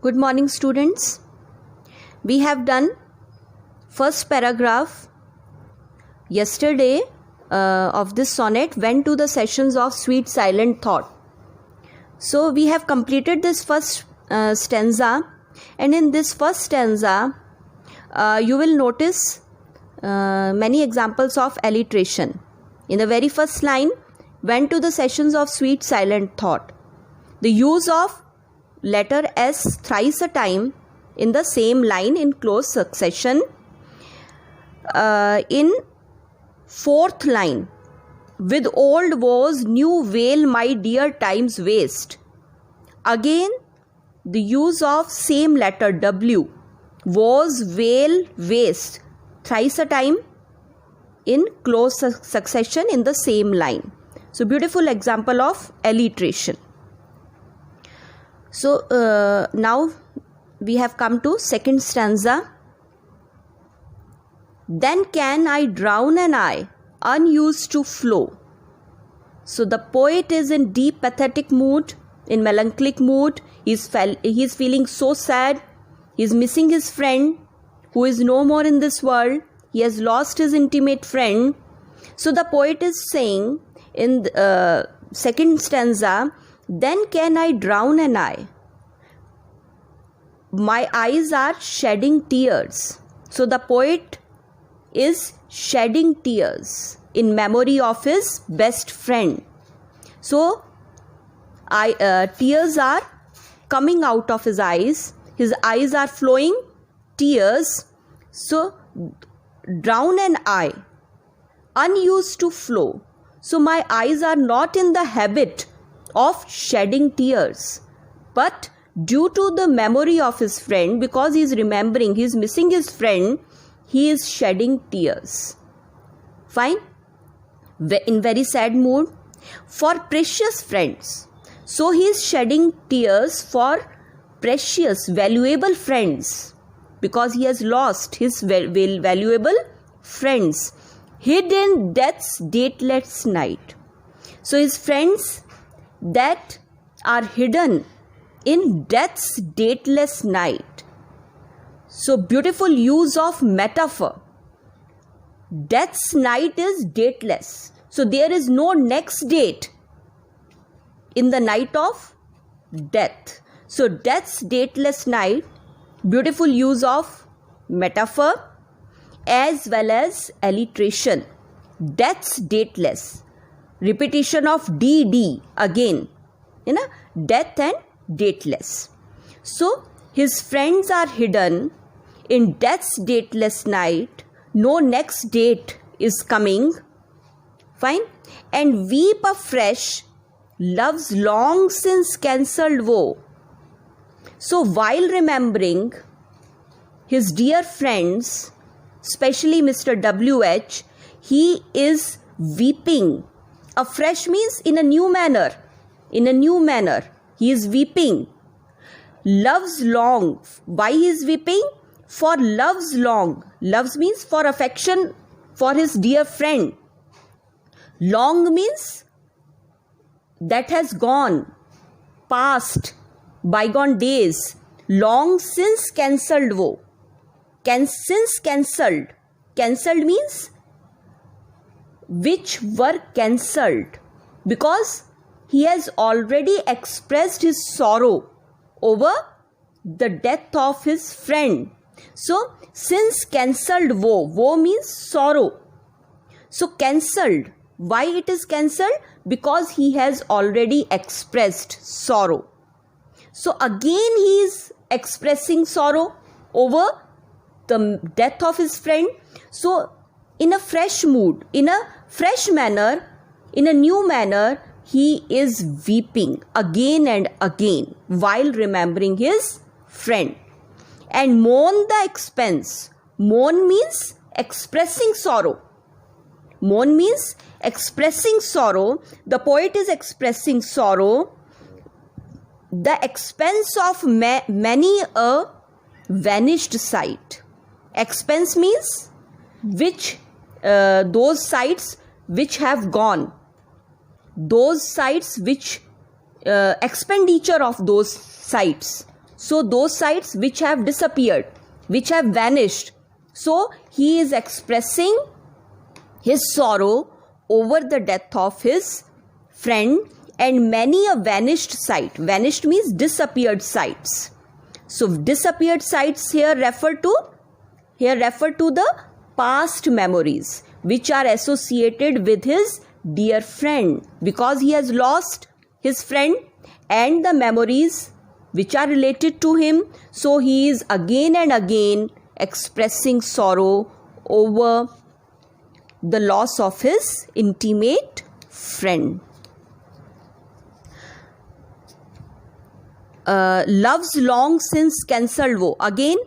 Good morning, students. We have done first paragraph yesterday of this sonnet, Went to the Sessions of Sweet Silent Thought. So we have completed this first stanza, and in this first stanza you will notice many examples of alliteration. In the very first line, went to the sessions of sweet silent thought. The use of letter S thrice a time in the same line in close succession. In fourth line, with old woes new wail my dear times waste. Again, the use of same letter W, woes, wail, waste, thrice a time in close succession in the same line. So beautiful example of alliteration. So now we have come to second stanza. Then can I drown an eye unused to flow. So the poet is in deep pathetic mood, in melancholic mood. He is feeling so sad. He is missing his friend who is no more in this world. He has lost his intimate friend. So the poet is saying in the second stanza, then can I drown an eye. My eyes are shedding tears. So the poet is shedding tears in memory of his best friend. So tears are coming out of his eyes. His eyes are flowing tears. So drown an eye, unused to flow. So my eyes are not in the habit of shedding tears, but due to the memory of his friend, because he is remembering, he is missing his friend, he is shedding tears. Fine? In very sad mood. For precious friends. So he is shedding tears for precious, valuable friends, because he has lost his valuable friends. Hid in death's dateless night. So his friends that are hidden in death's dateless night. So beautiful use of metaphor. Death's night is dateless. So there is no next date in the night of death. So death's dateless night, beautiful use of metaphor as well as alliteration. Death's dateless. Repetition of DD again. Death and dateless. So his friends are hidden in death's dateless night. No next date is coming. Fine. And weep afresh love's long since cancelled woe. So while remembering his dear friends, especially Mr. W.H., he is weeping. Afresh means in a new manner. In a new manner. He is weeping. Love's long. Why he is weeping? For love's long. Love's means for affection for his dear friend. Long means that has gone, past, bygone days. Long since cancelled woe. Since cancelled. Cancelled means which were cancelled, because he has already expressed his sorrow over the death of his friend. So since cancelled woe. Woe means sorrow. So cancelled. Why it is cancelled? Because he has already expressed sorrow. So again he is expressing sorrow over the death of his friend. So in a fresh mood, in a fresh manner, in a new manner, he is weeping again and again while remembering his friend. And mourn the expense. Mourn means expressing sorrow. Mourn means expressing sorrow. The poet is expressing sorrow. The expense of many a vanished sight. Expense means which those sights which have gone. Those sights which expenditure of those sights. So those sights which have disappeared, which have vanished. So he is expressing his sorrow over the death of his friend, and many a vanished sight. Vanished means disappeared sights. So disappeared sights here refer to the past memories which are associated with his dear friend, because he has lost his friend and the memories which are related to him. So he is again and again expressing sorrow over the loss of his intimate friend. Love's long since cancelled wo. Again,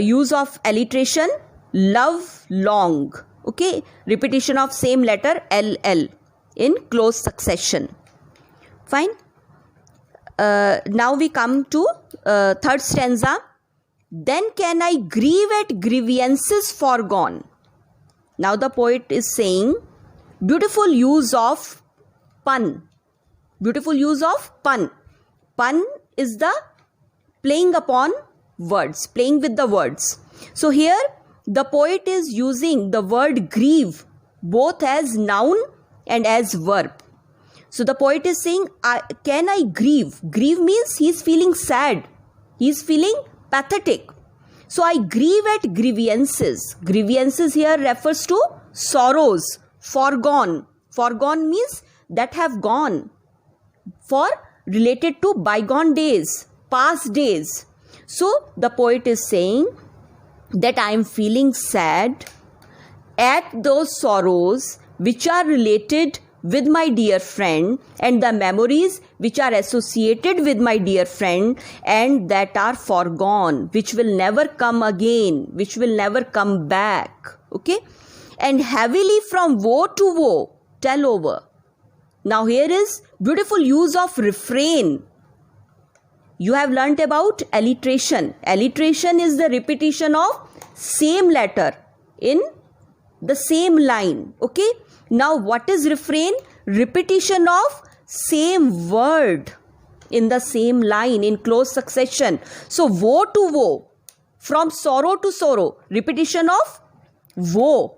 use of alliteration. Love long. Okay, repetition of same letter LL in close succession. Fine. Now we come to third stanza. Then can I grieve at grievances foregone. Now the poet is saying, beautiful use of pun. Beautiful use of pun. Pun is the playing upon words, playing with the words. So here the poet is using the word grieve both as noun and as verb. So the poet is saying, can I grieve? Grieve means he is feeling sad. He is feeling pathetic. So I grieve at grievances. Grievances here refers to sorrows, foregone. Foregone means that have gone. For related to bygone days, past days. So the poet is saying that I am feeling sad at those sorrows which are related with my dear friend and the memories which are associated with my dear friend and that are foregone, which will never come again, which will never come back. Okay? And heavily from woe to woe, tell over. Now here is beautiful use of refrain. You have learnt about alliteration. Alliteration is the repetition of same letter in the same line. Okay? Now what is refrain? Repetition of same word in the same line in close succession. So woe to woe, from sorrow to sorrow, repetition of woe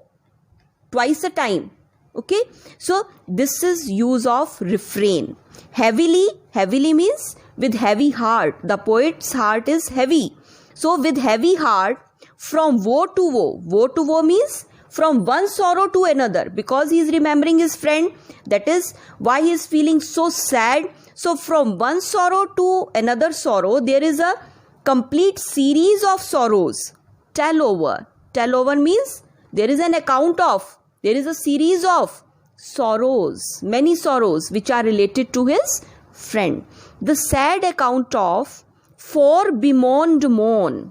twice a time. Okay? So this is use of refrain. Heavily, heavily means with heavy heart. The poet's heart is heavy. So with heavy heart, from woe to woe. Woe to woe means from one sorrow to another, because he is remembering his friend. That is why he is feeling so sad. So from one sorrow to another sorrow, there is a complete series of sorrows. Tell over. Tell over means there is an account of, there is a series of sorrows, many sorrows which are related to his friend. The sad account of for bemoaned moan.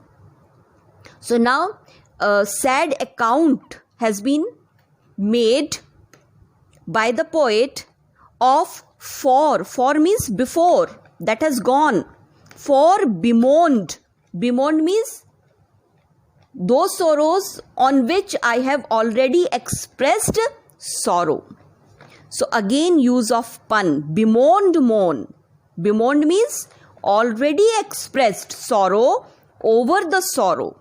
So now a sad account has been made by the poet of for. For means before, that has gone. For bemoaned. Bemoaned means those sorrows on which I have already expressed sorrow. So again use of pun. Bemoaned moan. Bemoaned means already expressed sorrow over the sorrow.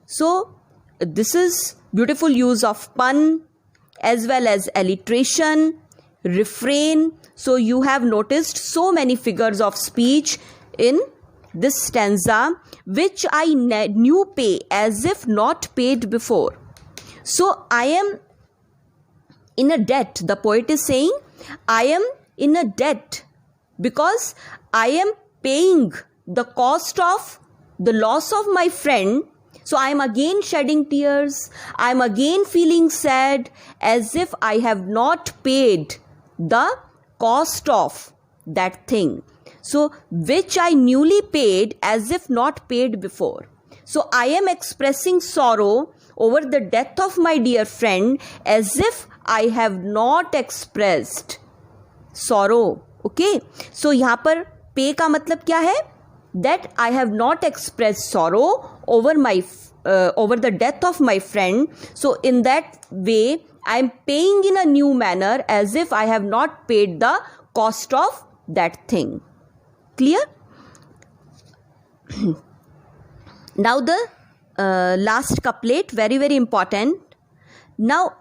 So this is beautiful use of pun as well as alliteration, refrain. So you have noticed so many figures of speech in this stanza which I knew pay as if not paid before. So I am in a debt. The poet is saying I am in a debt because I am paying the cost of the loss of my friend. So I am again shedding tears. I am again feeling sad as if I have not paid the cost of that thing. So which I newly paid as if not paid before. So I am expressing sorrow over the death of my dear friend as if I have not expressed sorrow. Okay. So यहाँ पर pay का मतलब क्या है? That I have not expressed sorrow over the death of my friend. So in that way, I am paying in a new manner as if I have not paid the cost of that thing. Clear? Now the last couplet, very very important. Now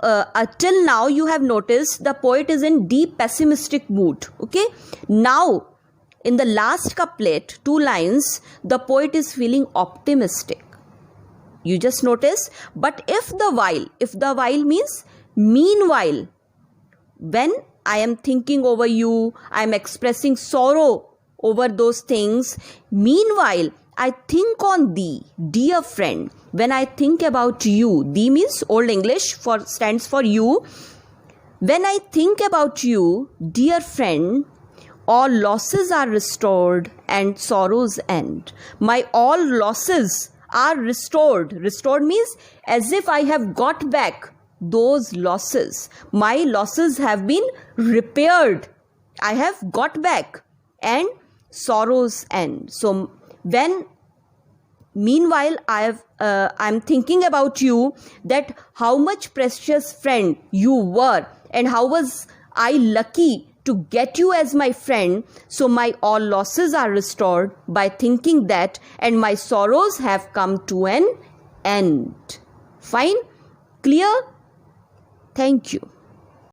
till now you have noticed the poet is in deep pessimistic mood. Okay, now in the last couplet, 2 lines, the poet is feeling optimistic. You just notice. But if the while means meanwhile, when I am thinking over you, I am expressing sorrow over those things. Meanwhile, I think on thee, dear friend. When I think about you, thee means Old English stands for you. When I think about you, dear friend, all losses are restored and sorrows end. My all losses are restored. Restored means as if I have got back those losses. My losses have been repaired. I have got back, and sorrows end. So when meanwhile I'm thinking about you, that how much precious friend you were, and how was I lucky to get you as my friend. So my all losses are restored by thinking that, and my sorrows have come to an end. Fine? Clear? Thank you.